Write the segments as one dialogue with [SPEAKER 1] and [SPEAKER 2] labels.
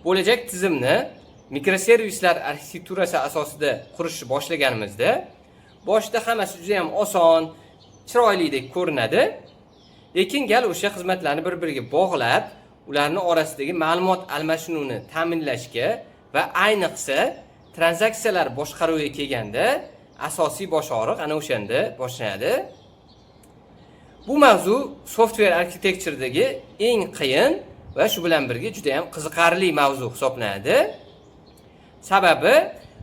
[SPEAKER 1] bo'lajak tizimni mikroservislar arxitekturasi asosida qurishni boshlaganimizda, boshida hammasi juda ham oson, chiroylidek ko'rinadi. Lekin gal o'sha xizmatlarni bir-biriga bog'lab, ularning orasidagi ma'lumot almashinuvini ta'minlashga va ayniqsa tranzaksiyalar boshqaruviga kelganda asosiy bosh og'riq ana o'shanda boshlanadi. Bu mavzu software arxitekturadagi eng qiyin va shu bilan birga juda ham qiziqarli mavzu hisoblanadi. Sababi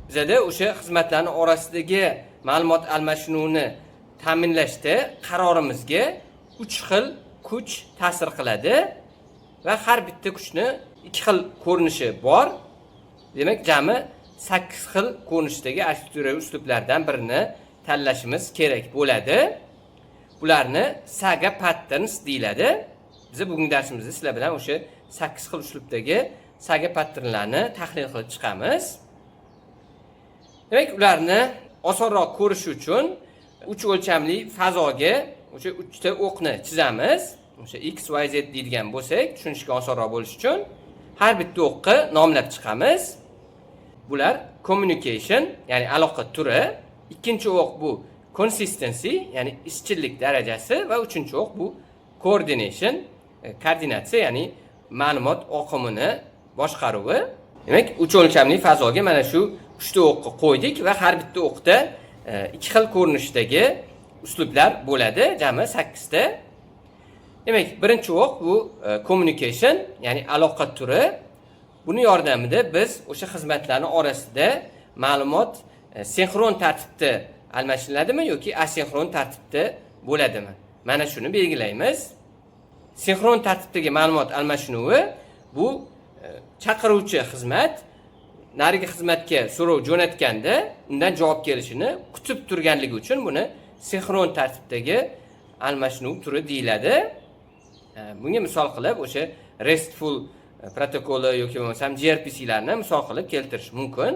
[SPEAKER 1] bizda o'sha xizmatlarning orasidagi ma'lumot almashinuvini ta'minlashda qarorimizga 3 xil kuch ta'sir qiladi va har bitta kuchni 2 xil ko'rinishi bor. Demak, jami 8 xil ko'rinishdagi arxitektura uslublardan birini tanlashimiz kerak bo'ladi. Bularni saga patterns deyiladi. Biz bugungi darsimizda sizlar bilan o'sha 8 xil uslubdagi saga patternlarni tahlil qilib chiqamiz. Demak, ularni osonroq ko'rish uchun 3 o'lchamli fazoga o'sha 3 ta o'qni chizamiz. O'sha x, y, z deydigan bo'lsak, tushunishga osonroq bo'lish uchun har bitta o'qni nomlab chiqamiz. Bular communication, ya'ni aloqa turi, ikkinchi o'q bu consistency, ya'ni izchillik darajasi va uchinchi o'q bu coordination, koordinatsiya, ya'ni ma'lumot oqimini boshqaruvi. Demak, 3 o'lchamli fazoga mana shu 3 ta o'qni qo'ydik va har bitta o'qda 2 xil ko'rinishdagi uslublar bo'ladi, jami 8 ta. Demak, birinchi o'q bu communication, ya'ni aloqa turi. Buni yordamida biz o'sha xizmatlarning orasida ma'lumot sinxron tartibda almashinadimi yoki asinxron tartibda bo'ladimi? Mana shuni belgilaymiz. Sinxron tartibdagi ma'lumot almashinuvi bu chaqiruvchi xizmat narigi xizmatga so'rov jo'natganda undan javob kelishini kutib turganligi uchun buni sinxron tartibdagi almashinuv turi deyiladi. Bunga misol qilib o'sha RESTful protokoli yoki bo'lmasam gRPC'larni misol qilib keltirish mumkin.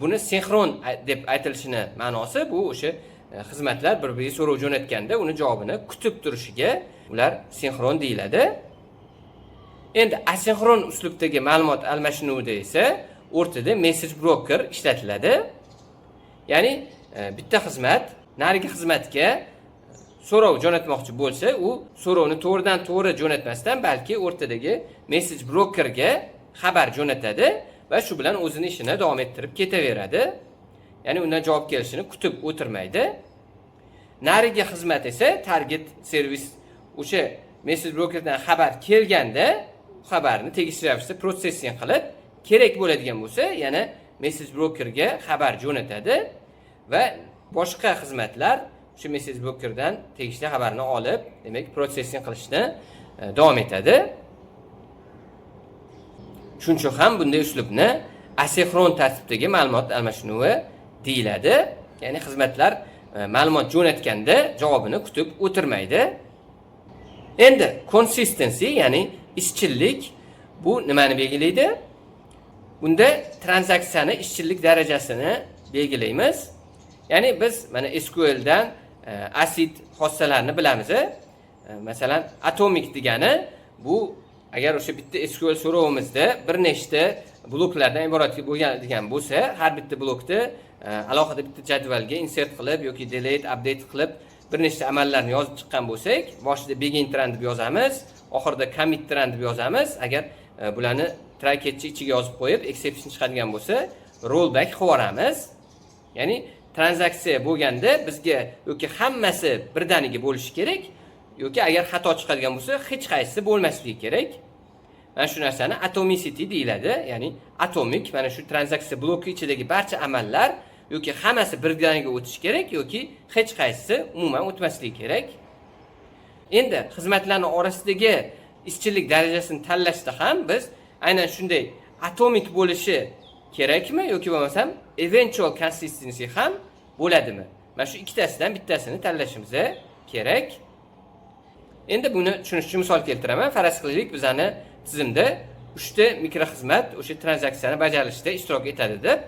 [SPEAKER 1] Buni sinxron deb aytilishini ma'nosi bu o'sha xizmatlar bir-biriga so'rov jo'natganda uni javobini kutib turishiga ular sinxron deyiladi. Endi asinxron uslubdagi ma'lumot almashinuvida esa o'rtada message broker ishlatiladi. Ya'ni bitta xizmat narigi xizmatga so'rov jo'natmoqchi bo'lsa, u so'rovni to'g'ridan-to'g'ri jo'natmasdan, balki o'rtadagi message brokerga xabar jo'natadi va shu bilan o'zining ishini davom ettirib ketaveradi. Ya'ni undan javob kelishini kutib o'tirmaydi. Narigi xizmat esa target servis o'sha message brokerdan xabar kelganda xabarni tegishli ravishda processing qilib, kerak bo'ladigan bo'lsa, yana message brokerga xabar jo'natadi va boshqa xizmatlar shu message brokerdan tegishli xabarni olib, demak, processing qilishni davom etadi. Shuning uchun ham bunday uslubni asinxron tartibdagi ma'lumot almashinuvi deyiladi. Ya'ni xizmatlar ma'lumot jo'natganda javobini kutib o'tirmaydi. Endi consistency, ya'ni izchillik, bu nimani belgilaydi? Bunda tranzaksiyani izchillik darajasini belgilaymiz. Ya'ni biz mana SQL dan ACID xossalarini bilamiz. Masalan, atomic degani bu agar o'sha bitta SQL so'rovimizda bir nechta bloklardan iborat bo'lgan bo'lsa, har bitta blokda alohida bitta jadvalga insert qilib yoki delete, update qilib bir nechta amallarni yozib chiqqan bo'lsak, boshida begin run deb yozamiz, oxirida commit run deb yozamiz. Agar bularni try catch ichiga yozib qo'yib, exception chiqadigan bo'lsa, rollback qilib yuboramiz. Ya'ni tranzaksiya bo'lganda bizga yoki hammasi birdaniga bo'lishi kerak, yoki agar xato chiqadigan bo'lsa, hech qaysisi bo'lmasligi kerak. Mana shu narsani atomicity deyiladi. Ya'ni atomic, mana shu tranzaksiya bloki ichidagi barcha amallar yoki hammasi birdaniga o'tishi kerak yoki hech qaysisi umuman o'tmasligi kerak. Endi xizmatlarning orasidagi izchillik darajasini tanlashda ham biz aynan shunday atomic bo'lishi kerakmi yoki bo'lmasam eventual consistency ham bo'ladimi? Mana shu ikkitasidan bittasini tanlashimiz kerak. Endi buni tushunish uchun misol keltiraman. Faraz qilaylik, bizning tizimda 3 ta mikroxizmat o'sha tranzaksiyani bajarishda ishtirok etadi deb.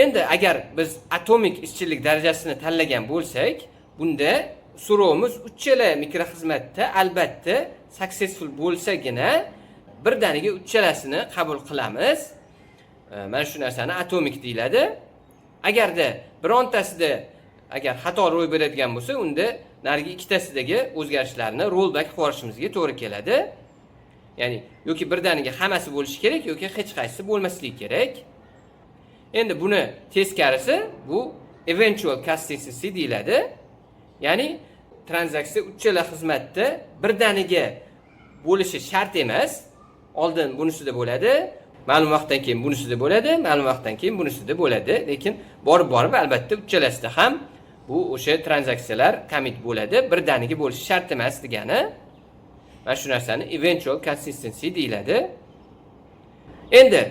[SPEAKER 1] Endi agar biz atomik izchillik darajasini tanlagan bo'lsak, bunda so'rovimiz uchala mikroxizmatda albatta successful bo'lsagina birdaniga uchalasini qabul qilamiz. Mana shu narsani atomik deyiladi. Agarda birontasida agar xato ro'y beradigan bo'lsa, unda narigi ikkitasidagi o'zgarishlarni rollback qilib yuborishimizga to'g'ri keladi. Ya'ni yoki birdaniga hammasi bo'lishi kerak yoki hech qaysisi bo'lmasligi kerak. Endi buni teskarisi bu eventual consistency deyiladi. Ya'ni tranzaksiya uchala xizmatda birdaniga bo'lishi shart emas. Oldin bunisida bo'ladi, ma'lum vaqtdan keyin bunisida bo'ladi, ma'lum vaqtdan keyin bunisida bo'ladi, lekin borib albatta uchalasida ham bu o'sha tranzaksiyalar commit bo'ladi, birdaniga bo'lishi shart emas degani. Mana shu narsani eventual consistency deyiladi. Endi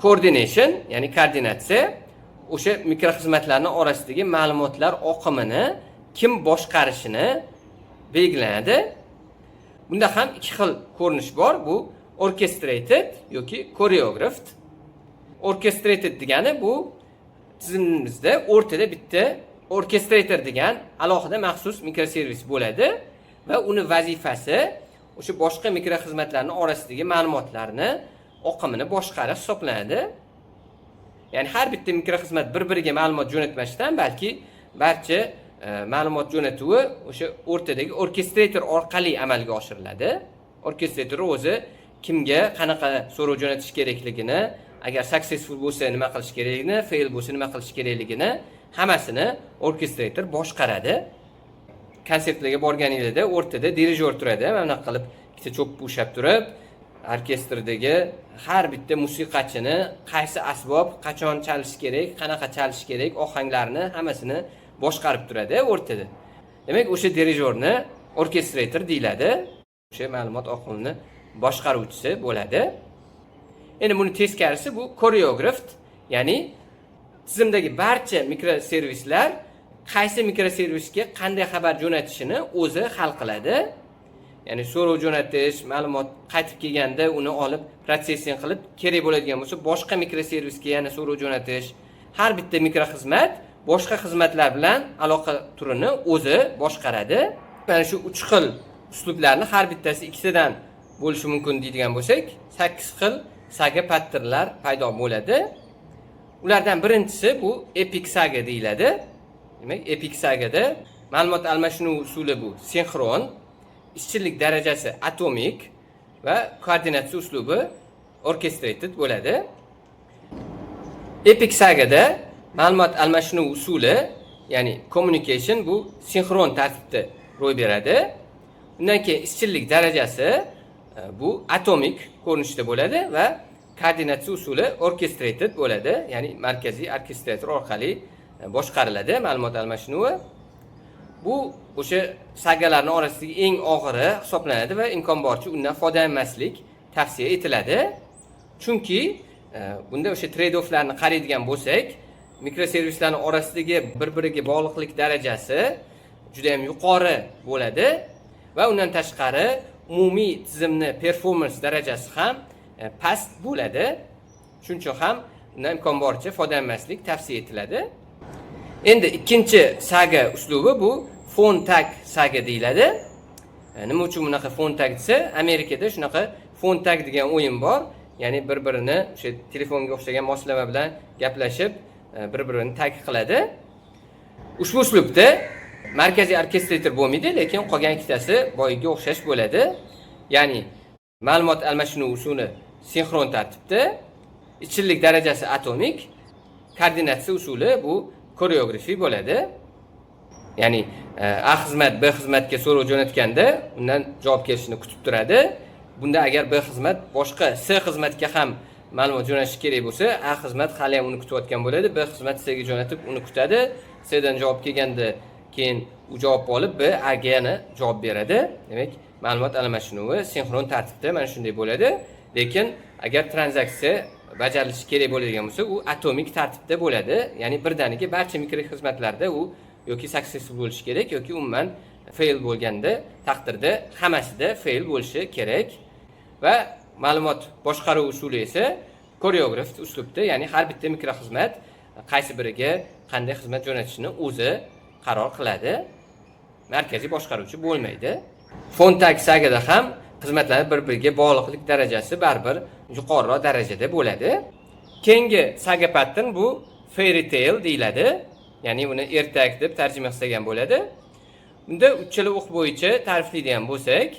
[SPEAKER 1] coordination, ya'ni koordinatsiya o'sha mikroxizmatlarning orasidagi ma'lumotlar oqimini kim boshqarishini belgilanadi. Bunda ham ikki xil ko'rinish bor. Bu orchestrated yoki choreographed. Orchestrated degani bu tizimimizda o'rtada bitta orchestrator degan alohida maxsus mikroservis bo'ladi va uni vazifasi o'sha boshqa mikroxizmatlarning orasidagi ma'lumotlarni oqimini boshqarish hisoblanadi. Ya'ni har bitta mikroxizmat bir-biriga ma'lumot jo'natmasdan, balki barcha ma'lumot jo'natuvi o'sha o'rtadagi orchestrator orqali amalga oshiriladi. Orchestrator o'zi kimga qanaqa so'rov jo'natish kerakligini, agar successful bo'lsa nima qilish kerakligini, fail bo'lsa nima qilish kerakligini hammasini orchestrator boshqaradi. Konsertlarga borganingizda o'rtada dirijor turadi. Mana bunaqa qilib ikkita cho'p ushlab turib, orkestrdagi har bitta musiqachini qaysi asbob, qachon chalish kerak, qanaqa chalish kerak, ohanglarni hammasini boshqarib turadi o'rtada. Demak, o'sha dirijorni orchestrator deyiladi. O'sha ma'lumot oqimini boshqaruvchisi bo'ladi. Endi buni teskarisi bu choreographed, ya'ni tizimdagi barcha mikroservislar qaysi mikroservisga qanday xabar jo'natishini o'zi hal qiladi. Ya'ni so'rov jo'natish, ma'lumot qaytib kelganda uni olib protsessing qilib kerak bo'ladigan bo'lsa, boshqa mikroservisga yana so'rov jo'natish. Har bitta mikroxizmat boshqa xizmatlar bilan aloqa turini o'zi boshqaradi. Mana shu 3 xil uslublarni har bittasi ikkitadan bo'lishi mumkin deydigan bo'lsak, 8 xil saga patternlar paydo bo'ladi. Ulardan birinchisi bu epic saga deyiladi. Demak, epic sagada ma'lumot almashinuv usuli bu sinxron, ishchilik darajasi atomik va koordinatsiya uslubi orchestrated bo'ladi. Epic sagada ma'lumot almashinuv usuli, ya'ni communication bu sinxron tartibda ro'y beradi. Undan keyin ishchilik darajasi bu atomik ko'rinishda bo'ladi va koordinatsiya usuli orchestrated bo'ladi, ya'ni markaziy orkestrator orqali boshqariladi ma'lumot almashinuvi. Bu o'sha sagalarning orasidagi eng og'iri hisoblanadi va imkon boricha undan foydalanmaslik tavsiya etiladi. Chunki bunda o'sha trade-offlarni qaraydigan bo'lsak, mikroservislarning orasidagi bir-biriga bog'liqlik darajasi juda ham yuqori bo'ladi va undan tashqari umumiy tizimni performance darajasi ham past bo'ladi. Shuning uchun ham undan imkon boricha foydalanmaslik tavsiya etiladi. Endi ikkinchi saga uslubi bu phone tag saga deyiladi. Nima uchun bunaqa phone tag desa, Amerikada shunaqa phone tag degan o'yin bor. Ya'ni bir-birini o'sha telefonga o'xshagan moslama bilan gaplashib, bir-birini tag qiladi. Ushbu uslubda markaziy orkestrator bo'lmaydi, lekin qolgan ikkitasi boyiga o'xshash bo'ladi. Ya'ni ma'lumot almashinuv usuli sinxron tartibda, ishchilik darajasi atomik, koordinatsiya usuli bu choreography bo'ladi. Ya'ni A xizmat B xizmatga so'rov jo'natganda undan javob kelishini kutib turadi. Bunda agar B xizmat boshqa C xizmatga ham ma'lumot jo'natish kerak bo'lsa, A xizmat hali ham uni kutayotgan bo'ladi. B xizmat C ga jo'natib uni kutadi. C dan javob kelganda keyin u javobni olib B A ga yana javob beradi. Demak, ma'lumot almashinuvi sinxron tartibda mana shunday bo'ladi. Lekin agar tranzaksiya bajarilishi kerak bo'ladigan bo'lsa, u atomik tartibda bo'ladi. Ya'ni birdaniga barcha mikroxizmatlarda u yoki successful bo'lishi kerak yoki umuman fail bo'lganda taqdirda hammasida fail bo'lishi kerak. Va ma'lumot boshqaruv usuli esa choreographed uslubda, ya'ni har bitta mikroxizmat qaysi biriga qanday xizmat jo'natishini o'zi qaror qiladi. Markaziy boshqaruvchi bo'lmaydi. Phone tag sagada ham xizmatlarni bir-biriga bog'liqlik darajasi baribir yuqoriroq darajada bo'ladi. Keyingi saga pattern bu fairy tale deyiladi. Ya'ni uni ertak deb tarjima qilgan bo'ladi. Bunda uchala o'q bo'yicha ta'riflaydigan bo'lsak,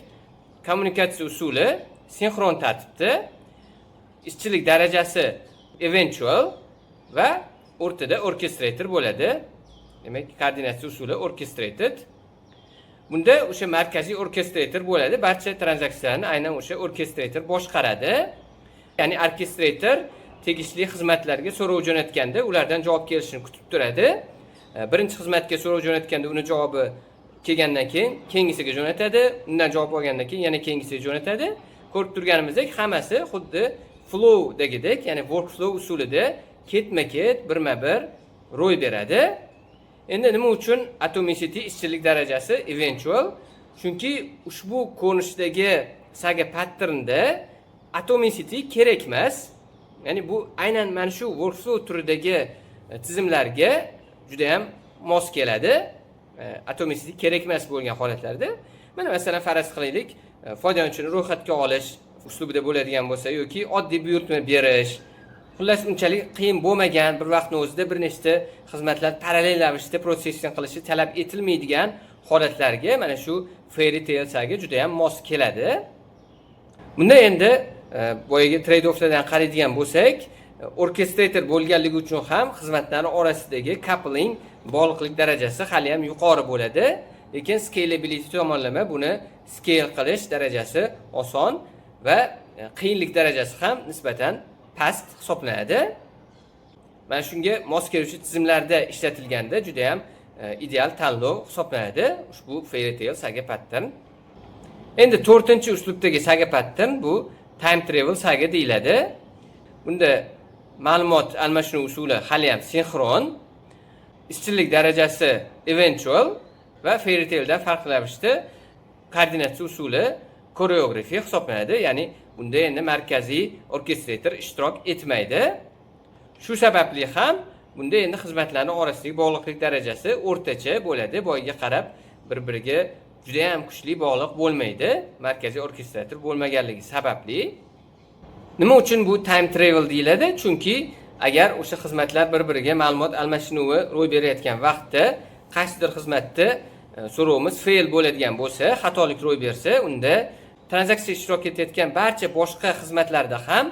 [SPEAKER 1] kommunikatsiya usuli sinxron tartibda, ishchilik darajasi eventual va o'rtada orchestrator bo'ladi. Demak, koordinatsiya usuli orchestrated. Bunda o'sha markaziy orchestrator bo'ladi. Barcha tranzaksiyalarni aynan o'sha orchestrator boshqaradi. Ya'ni orchestrator tegishli xizmatlarga so'rov jo'natganda ulardan javob kelishini kutib turadi. Birinchi xizmatga so'rov jo'natganda uni javobi kelgandan keyin keyingisiga jo'natadi. Undan javob olgandan keyin yana keyingisiga jo'natadi. Ko'rib turganimizdek, hammasi xuddi flow degidek, ya'ni workflow usulida ketma-ket, birma-bir ro'y beradi. Endi nima uchun atomicity ishchilik darajasi eventual? Chunki ushbu ko'rinishdagi saga patternda atomicity kerak emas. Ya'ni bu aynan mana shu workflow turidagi tizimlarga juda ham mos keladi. Atomicity kerak emas bo'lgan holatlarda. Mana masalan faraz qilaylik, foydalanuvchini ro'yxatga olish uslubida bo'ladigan bo'lsa yoki oddiy buyurtma berish, xullas unchalik qiyin bo'lmagan bir vaqtning o'zida bir nechta xizmatlar parallel ravishda processing qilishi talab etilmaydigan holatlarga mana shu fairy tale sagi juda ham mos keladi. Bunda endi boyagi trade-offlardan qaraydigan bo'lsak, orchestrator bo'lganligi uchun ham xizmatlar orasidagi coupling bog'liqlik darajasi hali ham yuqori bo'ladi. Lekin scalability tomonlama buni scale qilish darajasi oson va qiyinlik darajasi ham nisbatan past hisoblanadi. Mana shunga mos keluvchi tizimlarda ishlatilganda juda ham ideal tanlov hisoblanadi ushbu fairy tale saga pattern. Endi 4-uslubdagi saga pattern bu time travel saga deyiladi. Bunda ma'lumot almashinuv usuli hali ham sinxron, ishchilik darajasi eventual va fairy taledan farqli ravishda koordinatsiya usuli koreografiya hisoblanadi. Ya'ni bunda endi markaziy orkestrator ishtirok etmaydi. Shu sababli ham bunda endi xizmatlarning orasidagi bog'liqlik darajasi o'rtacha bo'ladi. Boyga qarab bir-biriga juda ham kuchli bog'liq bo'lmaydi, markaziy orkestrator bo'lmaganligi sababli. Nima uchun bu time travel deyiladi? Chunki agar o'sha xizmatlar bir-biriga ma'lumot almashinuvi ro'y berayotgan vaqtda qaysidir xizmatda so'rovimiz fail bo'ladigan bo'lsa, xatolik ro'y bersa, unda tranzaksiya ishtirok etayotgan barcha boshqa xizmatlarda ham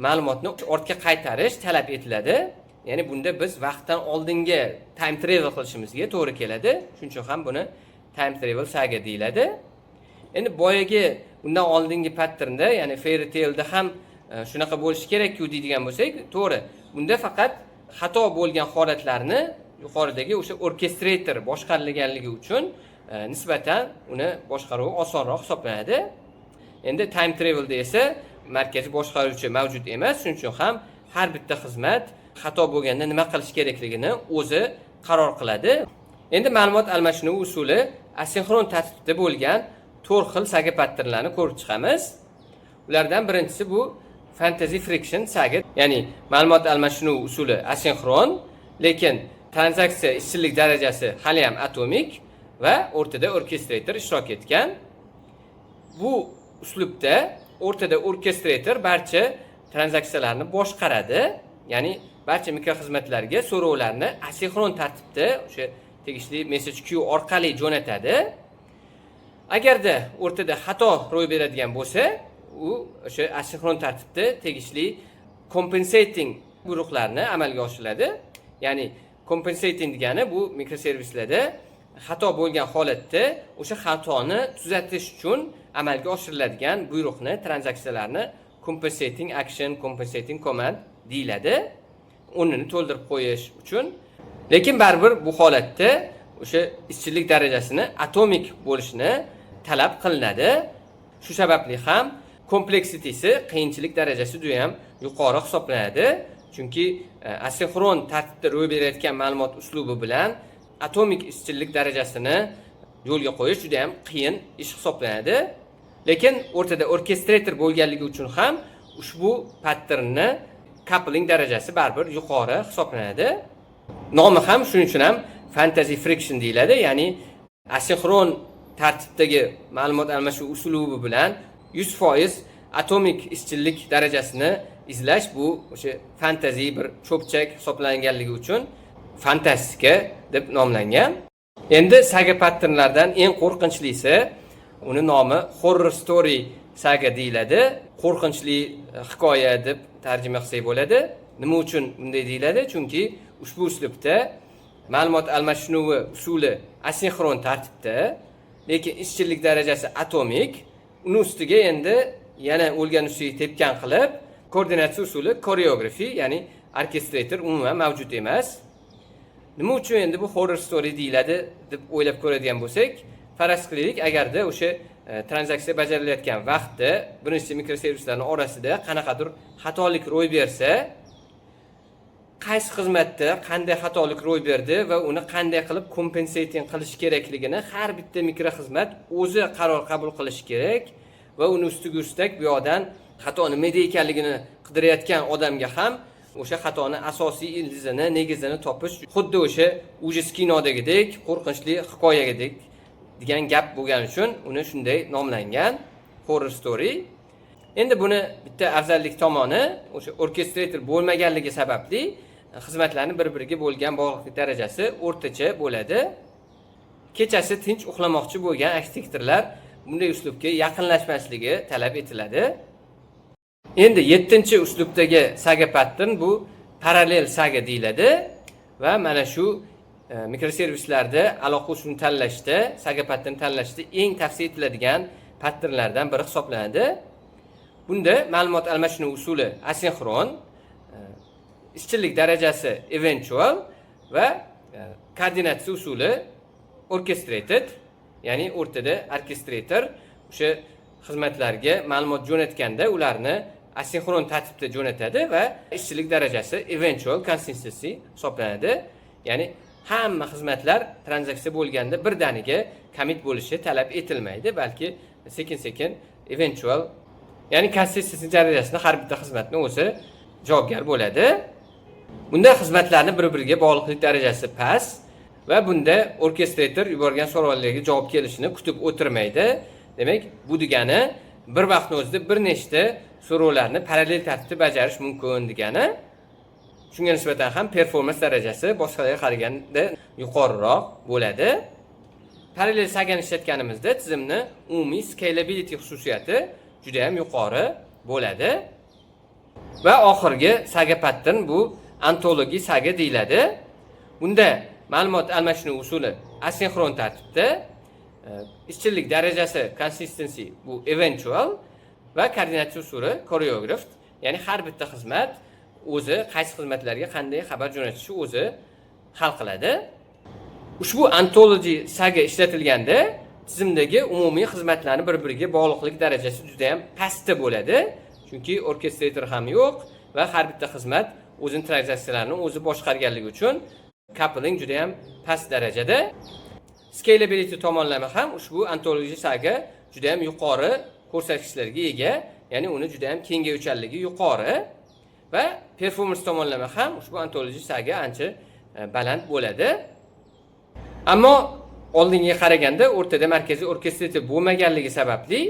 [SPEAKER 1] ma'lumotni ortga qaytarish talab etiladi. Ya'ni bunda biz vaqtdan oldinga time travel qilishimizga to'g'ri keladi. Shuning uchun ham buni time travel saga deyiladi. Endi boyagi undan oldingi patternda, ya'ni fairy tale'da ham shunaqa bo'lishi kerak-ku deydigan bo'lsak, to'g'ri. Bunda faqat xato bo'lgan holatlarni yuqoridagi o'sha orchestrator boshqarilganligi uchun nisbatan uni boshqaruvi osonroq hisoblanadi. Endi time travelda esa markaziy boshqaruvchi mavjud emas, shuning uchun ham har bitta xizmat xato bo'lganda nima qilish kerakligini o'zi qaror qiladi. Endi ma'lumot almashinuv usuli asinxron tartibda bo'lgan 4 xil saga patternlarni ko'rib chiqamiz. Ulardan birinchisi bu fantasy friction saga, ya'ni ma'lumot almashinuv usuli asinxron, lekin tranzaksiya ishchilik darajasi hali ham atomik va o'rtada orkestrator ishtirok etgan. Bu uslubda o'rtada orkestrator barcha tranzaksiyalarni boshqaradi, ya'ni barcha mikroxizmatlarga so'rovlarni asinxron tartibda o'sha tegishli message queue orqali jo'natadi. Agarda o'rtada xato ro'y beradigan bo'lsa, u o'sha asinxron tartibda tegishli compensating buyruqlarni amalga oshiriladi. Ya'ni compensating degani bu mikroservislarda xato bo'lgan holatda o'sha xatoni tuzatish uchun amalga oshiriladigan buyruqni, tranzaksiyalarni compensating action, compensating command deyiladi. O'rnini to'ldirib qo'yish uchun. Lekin baribir bu holatda o'sha ishchilik darajasini atomik bo'lishini talab qilinadi. Shu sababli ham kompleksitesi, qiyinchilik darajasi juda ham yuqori hisoblanadi. Chunki asinxron tartibda ro'y berayotgan ma'lumot uslubi bilan atomik ishchilik darajasini yo'lga qo'yish juda ham qiyin ish hisoblanadi. Lekin o'rtada orkestrator bo'lganligi uchun ham ushbu patternni coupling darajasi baribir yuqori hisoblanadi. Nomi ham shuning uchun ham fantasy friction deyiladi, ya'ni asinxron tartibdagi ma'lumot almashuv uslubi bilan 100% atomik ishchillik darajasini izlash bu o'sha fantaziy bir cho'pchak hisoblanganligi uchun fantastika deb nomlangan. Endi saga patternlardan eng qo'rqinchlisi, uni nomi horror story saga deyiladi. Qo'rqinchli hikoya deb tarjima qilsak bo'ladi. Nima uchun bunday deyiladi? Chunki ushbu uslubda ma'lumot almashinuvi usuli asinxron tartibda, lekin ishchillik darajasi atomik. Uni ustiga endi yana o'lgan ustiga tepgan qilib, koordinatsiya usuli koreografi, ya'ni orkestrator umuman mavjud emas. Nima uchun endi bu horror story deyiladi deb o'ylab ko'radigan bo'lsak, faraz qilaylik, agarda o'sha tranzaksiya bajarilayotgan vaqtda birinchi mikroservislarning orasida qanaqadir xatolik ro'y bersa, qaysi xizmatda qanday xatolik ro'y berdi va uni qanday qilib compensating qilish kerakligini har bitta mikroxizmat o'zi qaror qabul qilishi kerak va uni ustiga ustak bu yoqdan xato nimada ekanligini qidirayotgan odamga ham o'sha xatoni asosiy ildizini, negizini topish xuddi o'sha ujis kinodagidek qo'rqinchli hikoyagidek degan gap bo'lgani uchun uni shunday nomlangan, horror story. Endi buni bitta afzallik tomoni o'sha orkestrator bo'lmaganligi sababli xizmatlarning bir-biriga bo'lgan bog'liqlik darajasi o'rtacha bo'ladi. Kechasi tinch uxlamoqchi bo'lgan arxitektorlar bunday uslubga yaqinlashmasligi talab etiladi. Endi 7-uslubdagi saga pattern bu parallel saga deyiladi va mana shu mikroservislarda aloqa usulini tanlashda, saga pattern tanlashda eng tavsiya etiladigan patternlardan biri hisoblanadi. Bunda ma'lumot almashinuv usuli asinxron, ishchillik darajasi eventual va koordinatsiya usuli orchestrated, ya'ni o'rtada orkestrator o'sha xizmatlarga ma'lumot jo'natganda ularni asinxron tartibda jo'natadi va ishchilik darajasi eventual consistency hisoblanadi. Ya'ni hamma xizmatlar tranzaksiya bo'lganda birdaniga commit bo'lishi talab etilmaydi, balki sekin-sekin eventual, ya'ni consistency darajasida har bitta xizmatning o'zi javobgar bo'ladi. Bunda xizmatlarning bir-biriga bog'liqlik darajasi past va bunda orkestrator yuborgan savollarga javob kelishini kutib o'tirmaydi. Demak, bu degani bir vaqtning o'zida bir nechta so'rovlarni parallel tartibda bajarish mumkin degani. Shunga nisbatan ham performans darajasi boshqalarga qaraganda yuqoriroq bo'ladi. Parallel sagani ishlatganimizda tizimni umumiy scalability xususiyati juda ham yuqori bo'ladi. Va oxirgi saga pattern bu ontologiy saga deyiladi. Bunda ma'lumot almashinuv usuli asinxron tartibda, ishchillik darajasi consistency bu eventual va koordinatsiya usuli choreographed, ya'ni har bitta xizmat o'zi qaysi xizmatlarga qanday xabar jo'natishi o'zi hal qiladi. Ushbu ontology saga ishlatilganda tizimdagi umumiy xizmatlarning bir-biriga bog'liqlik darajasi juda ham pastda bo'ladi. Chunki orkestrator ham yo'q va har bitta xizmat o'zining tranzaksiyalarini o'zi boshqarganligi uchun coupling juda ham past darajada. Scalability tomonlama ham ushbu ontology saga juda ham yuqori ko'rsatkichlarga ega, ya'ni uni juda ham kengayuvchanligi yuqori va performance tomonlama ham ushbu ontology saga ancha baland bo'ladi. Ammo oldingiga qaraganda o'rtada markaziy orkestrator bo'lmaganligi sababli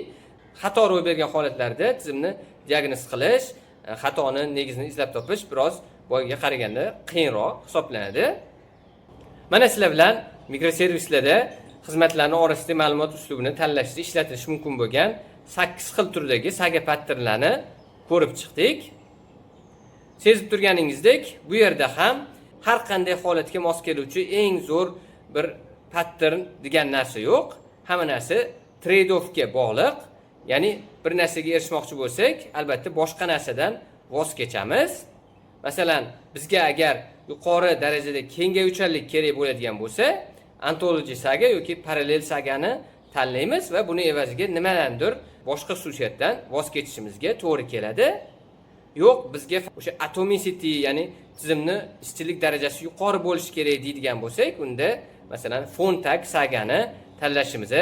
[SPEAKER 1] xato ro'y bergan holatlarda tizimni diagnoz qilish, xatoni negizini izlab topish biroz boyga qaraganda qiyinroq hisoblanadi. Mana sizlar bilan mikroservislarda xizmatlarning orasida ma'lumot uslubini tanlashda ishlatilishi mumkin bo'lgan 8 xil turdagi saga patternlarni ko'rib chiqdik. Sezib turganingizdek, bu yerda ham har qanday holatga mos keluvchi eng zo'r bir pattern degan narsa yo'q. Hamma narsa trade-offga bog'liq. Ya'ni bir narsaga erishmoqchi bo'lsak, albatta boshqa narsadan voz kechamiz. Masalan, bizga agar yuqori darajada kengayuvchanlik kerak bo'ladigan bo'lsa, ontology saga yoki parallel sagani tanlaymiz va buni evaziga nimadandir boshqa xususiyatdan voz kechishimizga to'g'ri keladi. Yo'q, bizga o'sha atomicity, ya'ni tizimni ishchilik darajasi yuqori bo'lishi kerak deydigan bo'lsak, unda masalan Fontag sagani tanlashimiz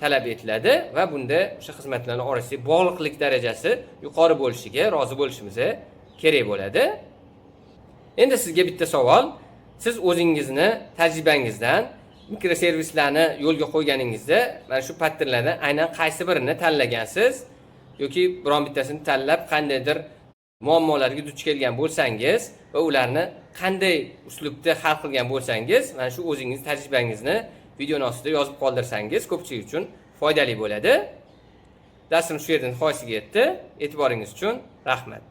[SPEAKER 1] talab etiladi va bunda o'sha xizmatlarning orasida bog'liqlik darajasi yuqori bo'lishiga rozi bo'lishimiz kerak bo'ladi. Endi sizga bitta savol. Siz o'zingizni tajribangizdan mikroservislarni yo'lga qo'yganingizda mana shu patternlardan aynan qaysi birini tanlagansiz yoki biron bittasini tanlab qandaydir muammolarga duch kelgan bo'lsangiz va ularni qanday uslubda hal qilgan bo'lsangiz, mana shu o'zingiz tajribangizni videoning ostida yozib qoldirsangiz ko'pchilik uchun foydali bo'ladi. Darsimiz shu yerda nihoyasiga yetdi. E'tiboringiz uchun rahmat.